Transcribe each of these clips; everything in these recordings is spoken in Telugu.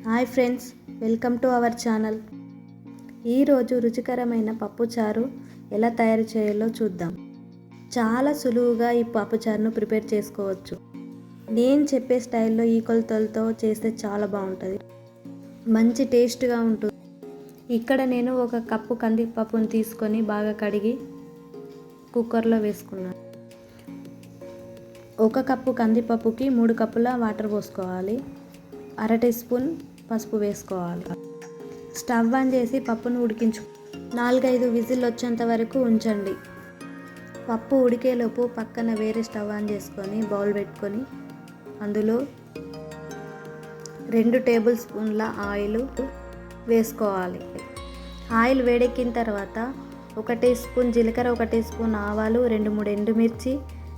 Hi friends, welcome to our channel. ఈరోజు రుచికరమైన పప్పుచారు ఎలా తయారు చేయాలో చూద్దాం. చాలా సులువుగా ఈ పప్పుచారును ప్రిపేర్ చేసుకోవచ్చు. నేను చెప్పే స్టైల్లో ఈ కొలతలతో చేస్తే చాలా బాగుంటుంది, మంచి టేస్ట్గా ఉంటుంది. ఇక్కడ నేను 1 కప్పు కందిపప్పును తీసుకొని బాగా కడిగి కుక్కర్లో వేసుకున్నాను. 1 కప్పు కందిపప్పుకి 3 కప్పుల వాటర్ పోసుకోవాలి. 1/2 టీ స్పూన్ పసుపు వేసుకోవాలి. స్టవ్ ఆన్ చేసి పప్పును ఉడికించు 4-5 విజిల్ వచ్చేంత వరకు ఉంచండి. పప్పు ఉడికేలోపు పక్కన వేరే స్టవ్ ఆన్ చేసుకొని బౌల్ పెట్టుకొని అందులో 2 టేబుల్ స్పూన్ల ఆయిల్ వేసుకోవాలి. ఆయిల్ వేడెక్కిన తర్వాత 1 టీ స్పూన్ జీలకర్ర, 1 టీ స్పూన్ ఆవాలు, 2-3 ఎండుమిర్చి,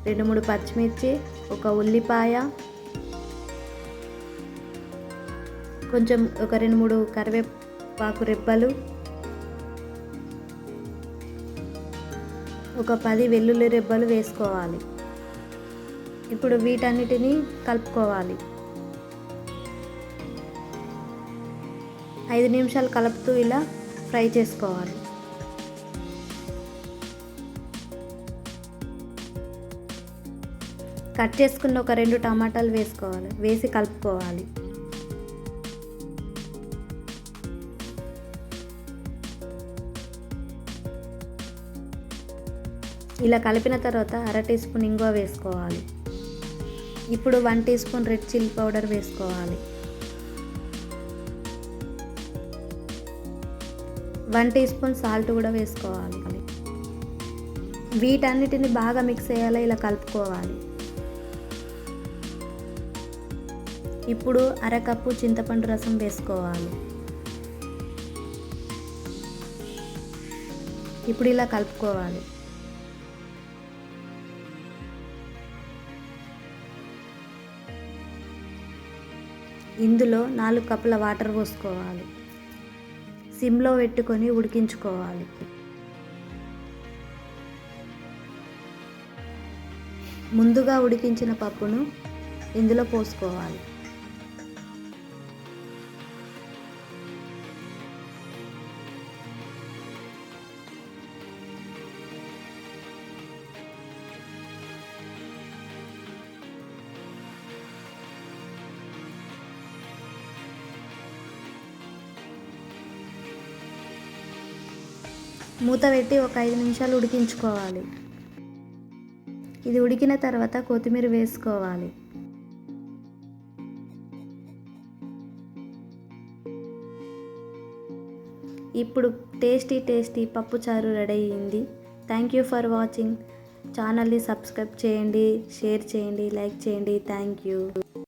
2-3 పచ్చిమిర్చి, 1 ఉల్లిపాయ, కొంచెం 2-3 కరివేపాకు రెబ్బలు, 10 వెల్లుల్లి రెబ్బలు వేసుకోవాలి. ఇప్పుడు వీటన్నిటిని కలుపుకోవాలి. 5 నిమిషాలు కలుపుతూ ఇలా ఫ్రై చేసుకోవాలి. కట్ చేసుకున్న 2 టమాటాలు వేసుకోవాలి. వేసి కలుపుకోవాలి. ఇలా కలిపిన తర్వాత 1/2 టీ స్పూన్ ఇంగువ వేసుకోవాలి. ఇప్పుడు 1 teaspoon red chilli powder వేసుకోవాలి. 1 టీ స్పూన్ సాల్ట్ కూడా వేసుకోవాలి. వీటన్నిటిని బాగా మిక్స్ అయ్యేలా ఇలా కలుపుకోవాలి. ఇప్పుడు 1/2 కప్పు చింతపండు రసం వేసుకోవాలి. ఇప్పుడు ఇలా కలుపుకోవాలి. ఇందులో 4 కప్పుల వాటర్ పోసుకోవాలి. సిమ్లో పెట్టుకొని ఉడికించుకోవాలి. ముందుగా ఉడికించిన పప్పును ఇందులో పోసుకోవాలి. మూత పెట్టి 5 నిమిషాలు ఉడికించుకోవాలి. ఇది ఉడికిన తర్వాత కొత్తిమీర వేసుకోవాలి. ఇప్పుడు టేస్టీ పప్పుచారు రెడీ అయ్యింది. Thank you for watching. ఛానల్ని సబ్స్క్రైబ్ చేయండి, షేర్ చేయండి, లైక్ చేయండి. Thank you.